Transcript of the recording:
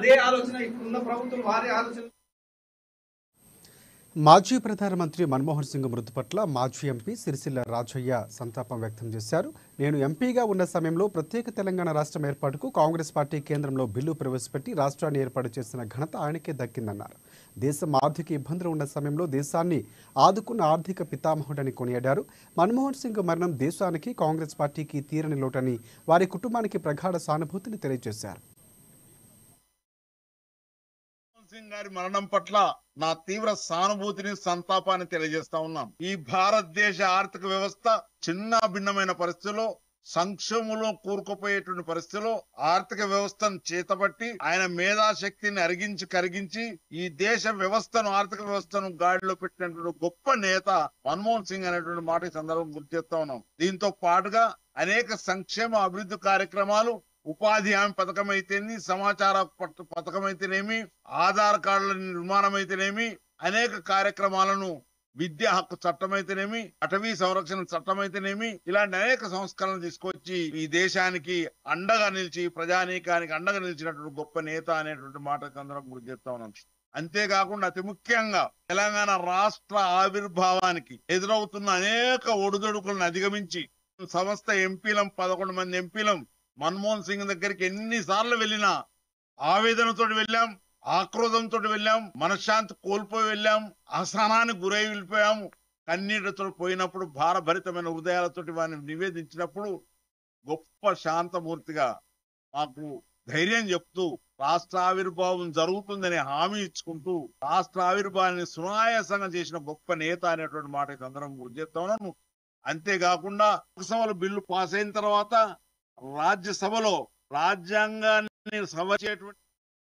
అదే ఆలోచన ఇప్పుడున్న ప్రభుత్వం వారి ఆలోచన. మాజీ ప్రధానమంత్రి మన్మోహన్ సింగ్ మృతి పట్ల మాజీ ఎంపీ సిరిసిల్ల రాజయ్య సంతాపం వ్యక్తం చేశారు. నేను ఎంపీగా ఉన్న సమయంలో ప్రత్యేక తెలంగాణ రాష్ట్రం ఏర్పాటుకు కాంగ్రెస్ పార్టీ కేంద్రంలో బిల్లు ప్రవేశపెట్టి రాష్ట్రాన్ని ఏర్పాటు చేసిన ఘనత ఆయనకే దక్కిందన్నారు. దేశం ఆర్థిక ఇబ్బందులు ఉన్న సమయంలో దేశాన్ని ఆదుకున్న ఆర్థిక పితామహుడని కొనియాడారు. మన్మోహన్ సింగ్ మరణం దేశానికి కాంగ్రెస్ పార్టీకి తీరని లోటని వారి కుటుంబానికి ప్రగాఢ సానుభూతిని తెలియజేశారు. సింగ్ గారి మరణం పట్ల నా తీవ్ర సానుభూతిని సంతాపాన్ని తెలియజేస్తా ఉన్నాను. ఈ భారతదేశ ఆర్థిక వ్యవస్థ చిన్న భిన్నమైన పరిస్థితుల్లో సంక్షోభంలో కూరుకుపోయేటువంటి పరిస్థితుల్లో ఆర్థిక వ్యవస్థను చేతబట్టి ఆయన మేధాశక్తిని కరిగించి ఈ దేశ వ్యవస్థను ఆర్థిక వ్యవస్థను గాడిలో పెట్టినటువంటి గొప్ప నేత మన్మోహన్ సింగ్ అనేటువంటి మాట ఈ సందర్భం గుర్తు చేస్తా ఉన్నాం. దీంతో పాటుగా అనేక సంక్షేమ అభివృద్ధి కార్యక్రమాలు, ఉపాధి హామీ పథకం అయితేనేమి, సమాచార పథకం అయితేనేమి, ఆధార్ కార్డుల నిర్మాణం అయితేనేమి, అనేక కార్యక్రమాలను, విద్యా హక్కు చట్టం అయితేనేమి, అటవీ సంరక్షణ చట్టం అయితేనేమి, ఇలాంటి అనేక సంస్కరణలు తీసుకొచ్చి ఈ దేశానికి అండగా నిలిచి ప్రజానీకానికి అండగా నిలిచినటువంటి గొప్ప నేత అనేటువంటి మాట అందరం గుర్తు చేస్తా ఉన్నాం. అంతేకాకుండా అతి ముఖ్యంగా తెలంగాణ రాష్ట్ర ఆవిర్భావానికి ఎదురవుతున్న అనేక ఒడిదొడుకులను అధిగమించి సమస్త ఎంపీలం 11 మంది ఎంపీలం మన్మోహన్ సింగ్ దగ్గరికి ఎన్నిసార్లు వెళ్ళినా ఆవేదనతో వెళ్ళాం, ఆక్రోధంతో వెళ్ళాం, మనశ్శాంతి కోల్పోయి వెళ్ళాం, అసహనానికి గురై వెళ్ళిపోయాము. కన్నీటితో పోయినప్పుడు భారభరితమైన హృదయాలతో వారిని నివేదించినప్పుడు గొప్ప శాంతమూర్తిగా మాకు ధైర్యం చెప్తూ రాష్ట్ర ఆవిర్భావం జరుగుతుందని హామీ ఇచ్చుకుంటూ రాష్ట్ర ఆవిర్భావాన్ని సునాయాసంగా చేసిన గొప్ప నేత అనేటువంటి మాట అందరం గుర్తు చేస్తా ఉన్నాను. అంతేకాకుండా లోక్సభలో బిల్లు పాస్ అయిన తర్వాత రాజ్యసభలో రాజ్యాంగాన్ని సవరించేటువంటి